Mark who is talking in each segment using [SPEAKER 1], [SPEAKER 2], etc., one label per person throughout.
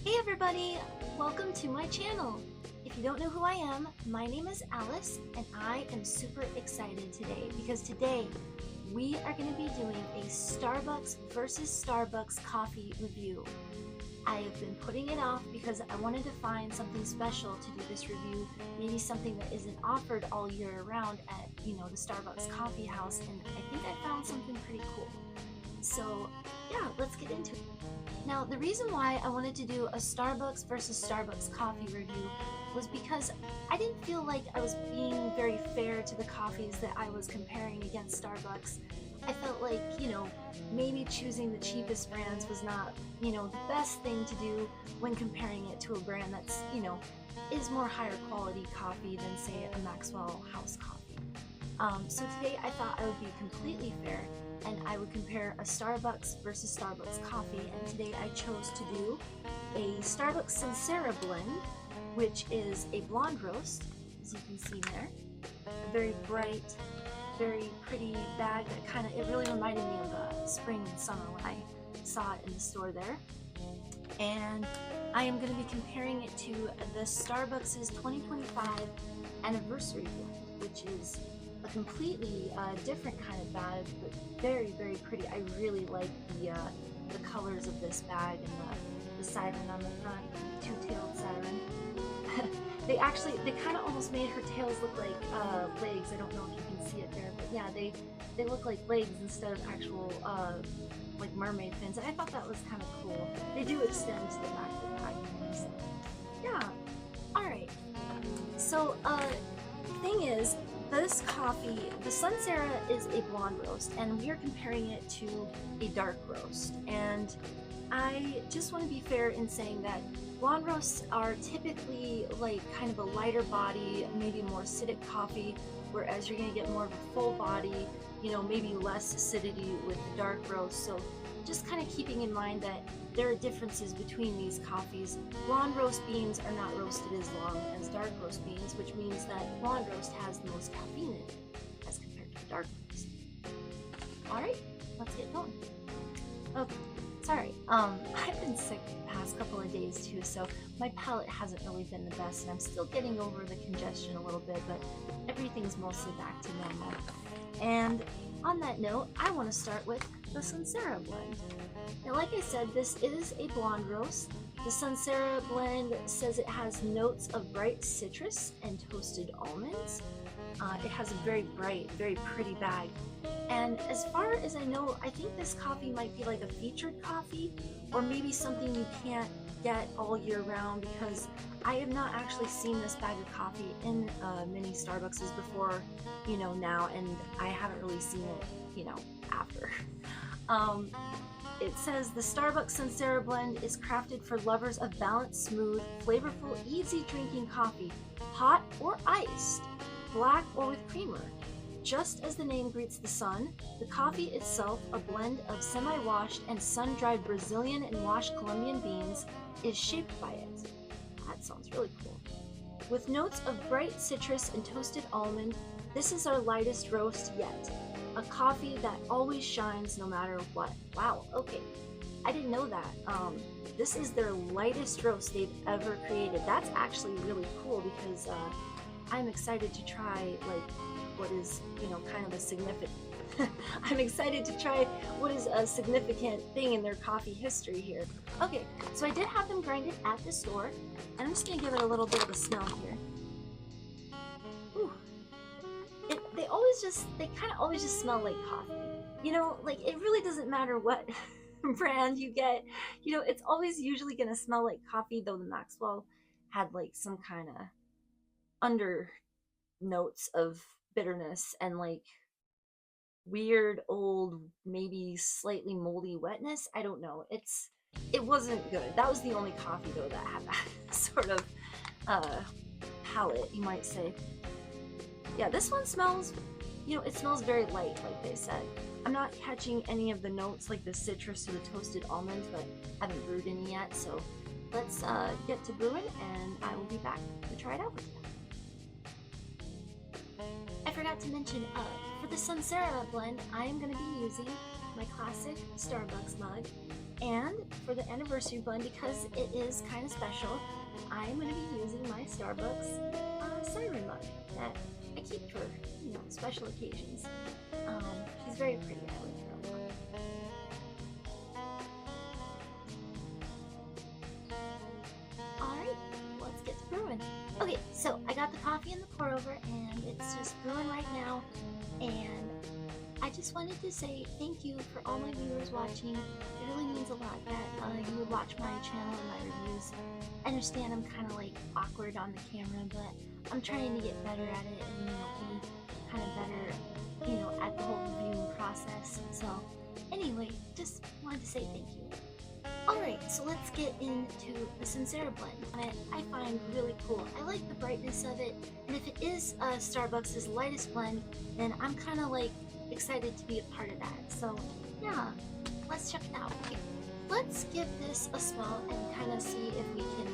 [SPEAKER 1] Hey everybody, welcome to my channel. If you don't know who I am, my name is Alice and I am super excited today because today we are going to be doing a Starbucks versus Starbucks coffee review. I have been putting it off because I wanted to find something special to do this review, maybe something that isn't offered all year round at, the Starbucks coffee house, and I think I found something pretty cool. So yeah, let's get into it. Now, the reason why I wanted to do a Starbucks versus Starbucks coffee review was because I didn't feel like I was being very fair to the coffees that I was comparing against Starbucks. I felt like, maybe choosing the cheapest brands was not, the best thing to do when comparing it to a brand that's, is more higher quality coffee than, say, a Maxwell House coffee. So today I thought I would be completely fair and I would compare a Starbucks versus Starbucks coffee, and today I chose to do a Starbucks Sunsera Blonde, which is a blonde roast, as you can see there. A very bright, very pretty bag that it really reminded me of spring and summer when I saw it in the store there. And I am going to be comparing it to the Starbucks' 2025 anniversary blend, which is a completely different kind of bag, but very, very pretty. I really like the colors of this bag and the siren on the front, two-tailed siren. they kind of almost made her tails look like legs. I don't know if you can see it there, but yeah, they look like legs instead of actual like mermaid fins. And I thought that was kind of cool. They do extend to the back of the bag. So yeah. All right. So thing is, this coffee, the Sunsera, is a blonde roast, and we are comparing it to a dark roast. And I just want to be fair in saying that blonde roasts are typically like kind of a lighter body, maybe more acidic coffee, whereas you're going to get more of a full body, maybe less acidity with the dark roast. So just kind of keeping in mind that there are differences between these coffees. Blonde roast beans are not roasted as long as dark roast beans, which means that blonde roast has the most caffeine in it as compared to the dark roast. Alright, let's get going. Okay, sorry, I've been sick the past couple of days too, so my palate hasn't really been the best, and I'm still getting over the congestion a little bit, but everything's mostly back to normal. And on that note, I want to start with the Sunsera blend. Now, like I said, this is a blonde roast. The Sunsera blend says it has notes of bright citrus and toasted almonds. It has a very bright, very pretty bag. And as far as I know, I think this coffee might be like a featured coffee, or maybe something you can't get all year round, because I have not actually seen this bag of coffee in many Starbucks before, now, and I haven't really seen it, after. It says the Starbucks Sunsera blend is crafted for lovers of balanced, smooth, flavorful, easy drinking coffee, hot or iced, black or with creamer. Just as the name greets the sun, the coffee itself, a blend of semi-washed and sun-dried Brazilian and washed Colombian beans, is shaped by it. That sounds really cool. With notes of bright citrus and toasted almond, this is our lightest roast yet. A coffee that always shines no matter what. Wow, okay. I didn't know that. This is their lightest roast they've ever created. That's actually really cool because I'm excited to try what is, kind of a significant I'm excited to try what is a significant thing in their coffee history here. Okay, so I did have them grind it at the store, and I'm just gonna give it a little bit of a smell here. Ooh. They kind of always just smell like coffee. It really doesn't matter what brand you get. It's always usually gonna smell like coffee, though the Maxwell had some kind of under notes of bitterness and weird old, maybe slightly moldy wetness. I don't know. It wasn't good. That was the only coffee though that had that sort of palate, you might say. Yeah, this one smells, it smells very light, like they said. I'm not catching any of the notes like the citrus or the toasted almonds, but I haven't brewed any yet, so let's get to brewing and I will be back to try it out with you. I forgot to mention, for the Sunsera blend, I am going to be using my classic Starbucks mug. And for the anniversary blend, because it is kind of special, I'm going to be using my Starbucks siren mug that I keep for, special occasions. She's very pretty. I like her a lot. Alright, let's get to brewing. Okay, so I got the coffee in the pour over and it's just brewing right now. And I just wanted to say thank you for all my viewers watching. It really means a lot that you would watch my channel and my reviews. I understand I'm kind of like awkward on the camera, but I'm trying to get better at it and be kind of better, at the whole reviewing process. So anyway, just wanted to say thank you. Alright, so let's get into the Sunsera blend. I find really cool. I like the brightness of it, and if it is Starbucks' lightest blend, then I'm kind of like excited to be a part of that. So yeah, let's check it out. Okay, let's give this a smell and kind of see if we can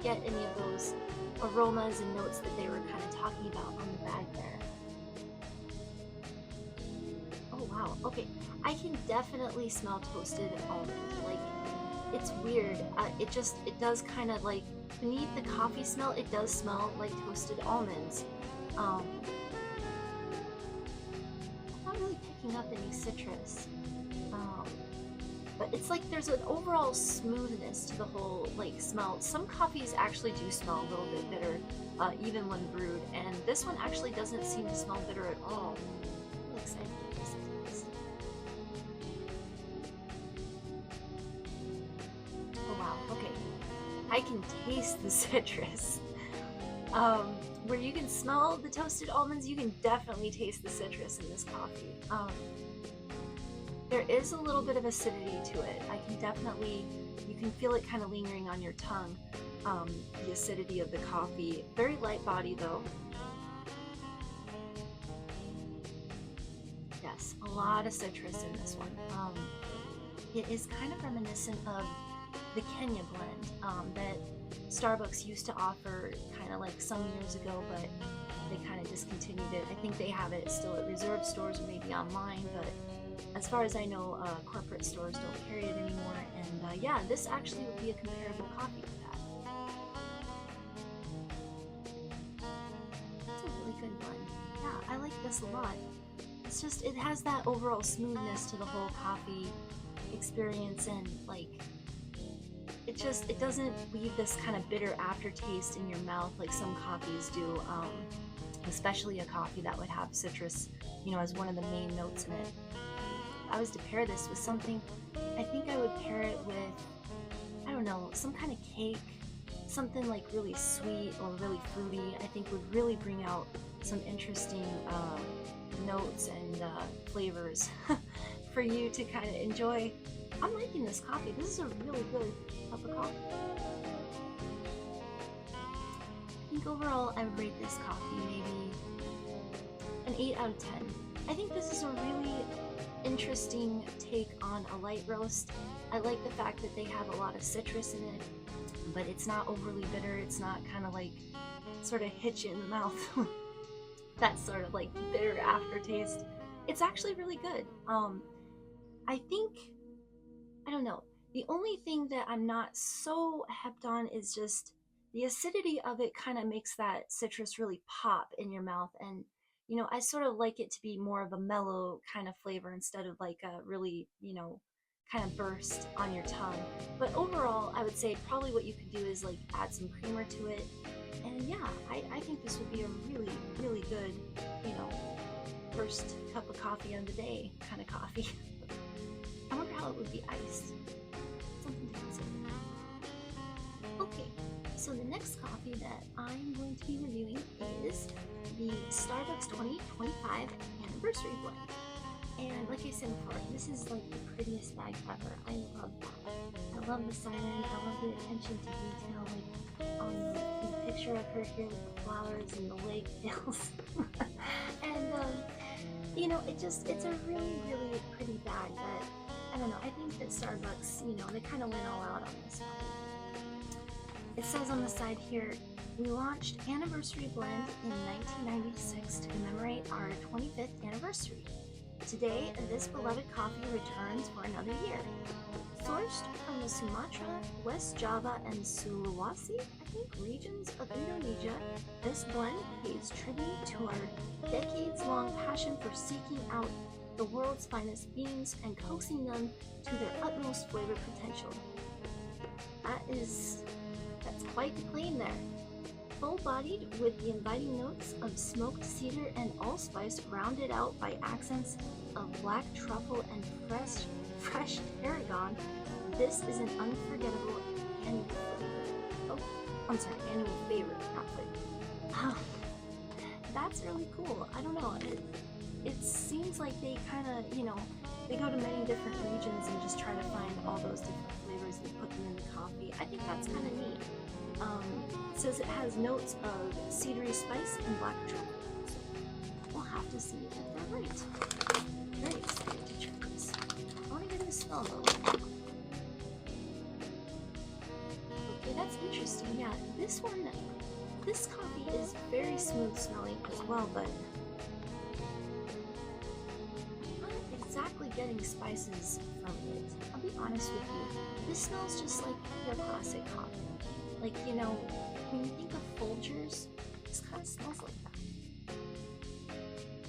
[SPEAKER 1] get any of those aromas and notes that they were kind of talking about on the bag there. Oh wow, okay, I can definitely smell toasted almond. Like, it's weird. It does kind of like, beneath the coffee smell, it does smell like toasted almonds. I'm not really picking up any citrus. But it's like there's an overall smoothness to the whole like smell. Some coffees actually do smell a little bit bitter, even when brewed, and this one actually doesn't seem to smell bitter at all. I'm really excited to taste this. Oh wow, okay. I can taste the citrus. Where you can smell the toasted almonds, you can definitely taste the citrus in this coffee. There is a little bit of acidity to it. I can definitely, you can feel it kind of lingering on your tongue, the acidity of the coffee. Very light body though. Yes, a lot of citrus in this one. It is kind of reminiscent of the Kenya blend that Starbucks used to offer kind of like some years ago, but they kind of discontinued it. I think they have it still at reserve stores or maybe online, but as far as I know, corporate stores don't carry it anymore, and yeah, this actually would be a comparable copy to that. It's a really good one. Yeah, I like this a lot. It's just, it has that overall smoothness to the whole coffee experience, and like, it doesn't leave this kind of bitter aftertaste in your mouth like some coffees do, especially a coffee that would have citrus, as one of the main notes in it. If I was to pair this with something, I think I would pair it with, I don't know, some kind of cake, something like really sweet or really fruity. I think would really bring out some interesting notes and flavors for you to kind of enjoy. I'm liking this coffee. This is a really good cup of coffee. I think overall I would rate this coffee maybe an 8 out of 10. I think this is a really interesting take on a light roast. I like the fact that they have a lot of citrus in it, but it's not overly bitter. It's not kind of like sort of hit you in the mouth that sort of like bitter aftertaste. It's actually really good. I think, I don't know, the only thing that I'm not so hepped on is just the acidity of it kind of makes that citrus really pop in your mouth, and I sort of like it to be more of a mellow kind of flavor instead of like a really, kind of burst on your tongue. But overall, I would say probably what you could do is like add some creamer to it. And yeah, I think this would be a really, really good, first cup of coffee of the day kind of coffee. I wonder how it would be iced. Something to consider. Okay, so the next coffee that I'm going to be reviewing is the Starbucks 2025 Anniversary Blend. And like I said before, this is like the prettiest bag ever. I love that. I love the siren. I love the attention to detail, like on the picture of her here with the flowers and the lake hills. And it's a really, really pretty bag that, I don't know, I think that Starbucks, they kind of went all out on this one. It says on the side here, we launched Anniversary Blend in 1996 to commemorate our 25th anniversary. Today, this beloved coffee returns for another year. Sourced from the Sumatra, West Java, and Sulawesi, I think, regions of Indonesia, this blend pays tribute to our decades-long passion for seeking out the world's finest beans and coaxing them to their utmost flavor potential. That's quite the claim there. Full-bodied with the inviting notes of smoked cedar and allspice, rounded out by accents of black truffle and fresh tarragon, this is an unforgettable annual flavor. Oh, I'm sorry, annual favorite, not flavor. That's really cool. I don't know. It seems like they kind of, they go to many different regions and just try to find all those different flavors and put them in the coffee. I think that's kind of neat. It says it has notes of cedary spice and black truffle. So we'll have to see if they're right. Very excited to try this. I want to get a smell though. Okay, that's interesting. Yeah, this coffee is very smooth smelling as well, but I'm not exactly getting spices from it. I'll be honest with you. This smells just like your classic coffee. Like, when you think of Folgers, this kind of smells like that.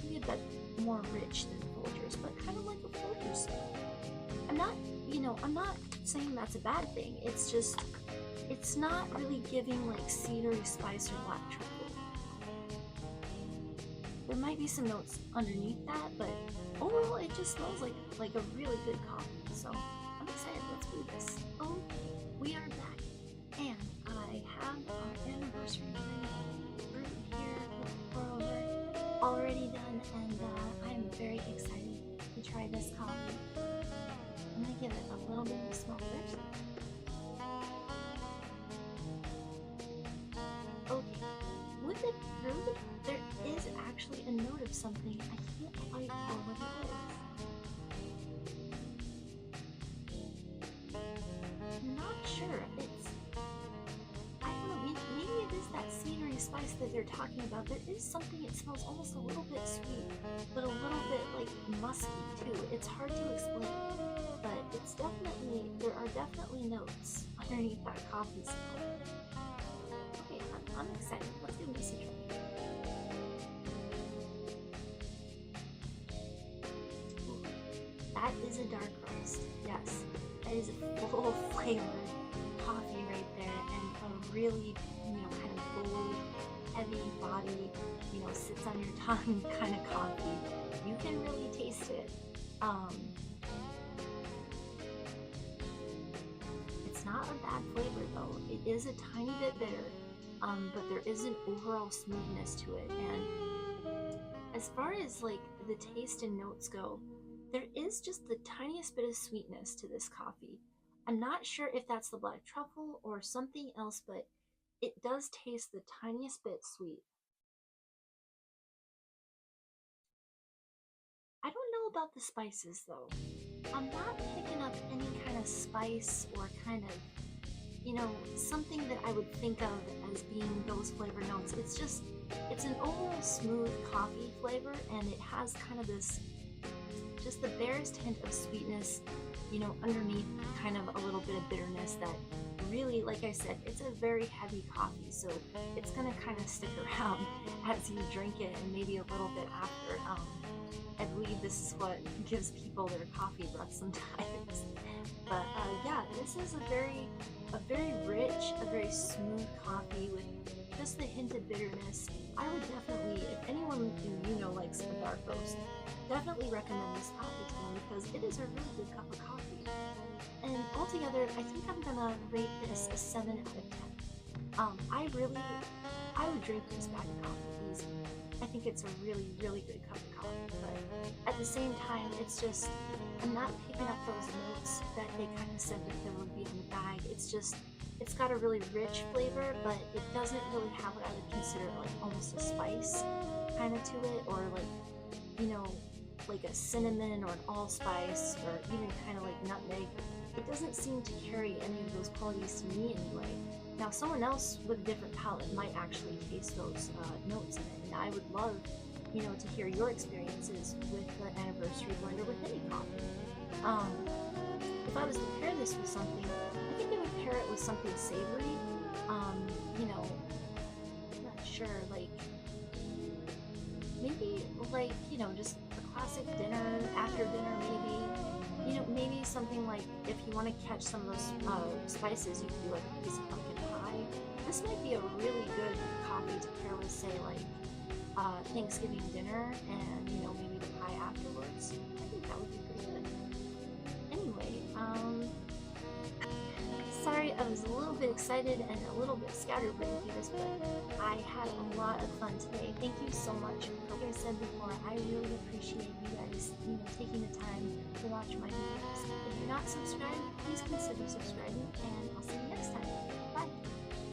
[SPEAKER 1] Maybe a bit more rich than Folgers, but kind of like a Folgers smell. I'm not saying that's a bad thing. It's just, it's not really giving like cedary spice or black truffle. There might be some notes underneath that, but overall it just smells like a really good coffee. So I'm excited. Let's do this. Oh, we are back, and I have our anniversary brew here with pour over already done, and I am very excited to try this coffee. I'm gonna give it a little bit of a smell first. Okay, with it brewed, there is actually a note of something. I can't quite tell what it is. I'm not sure. I don't know, maybe it is that cedary spice that they're talking about. There is something, it smells almost a little bit sweet, but a little bit like musky too. It's hard to explain, but there are definitely notes underneath that coffee smell. Okay, I'm excited. Let's give this a try. Ooh, that is a dark roast. Yes, that is a full flavored coffee right there, and a really, kind of bold, heavy body, sits on your tongue kind of coffee. You can really taste it. It's not a bad flavor though. It is a tiny bit bitter, but there is an overall smoothness to it. And as far as like the taste and notes go, there is just the tiniest bit of sweetness to this coffee. I'm not sure if that's the black truffle or something else, but it does taste the tiniest bit sweet. I don't know about the spices though. I'm not picking up any kind of spice or kind of, something that I would think of as being those flavor notes. It's an overall smooth coffee flavor, and it has kind of this, just the barest hint of sweetness, underneath kind of a little bit of bitterness that really, like I said, it's a very heavy coffee, so it's gonna kind of stick around as you drink it and maybe a little bit after. I believe this is what gives people their coffee breath sometimes. But yeah, this is a very rich, a very smooth coffee with just the hint of bitterness. I would definitely, if anyone likes a dark roast, definitely recommend this coffee to them because it is a really good cup of coffee. And altogether, I think I'm gonna rate this a 7 out of 10. I would drink this bag of coffee easy. I think it's a really, really good cup of coffee, but at the same time, it's just, I'm not picking up those notes that they kind of said that there would be in the bag. It's got a really rich flavor, but it doesn't really have what I would consider like almost a spice kind of to it, or like a cinnamon or an allspice, or even kind of like nutmeg. It doesn't seem to carry any of those qualities to me anyway. Now, someone else with a different palate might actually taste those notes in it, and I would love, to hear your experiences with the anniversary blend or with any coffee. if I was to pair this with something, I think I would pair it with something savory. You know, I'm not sure, like maybe like, you know, just a classic dinner, after dinner maybe. You know, maybe something like if you want to catch some of those spices, you could do like a piece of pumpkin pie. This might be a really good coffee to pair with, say, like Thanksgiving dinner and, you know, maybe the pie afterwards. I think that would be pretty good. Anyway, sorry I was a little bit excited and a little bit scatterbrained through this, but I had a lot of fun today. Thank you so much. Like I said before, I really appreciate you guys, you know, taking the time to watch my videos. If you're not subscribed, please consider subscribing, and I'll see you next time. Bye!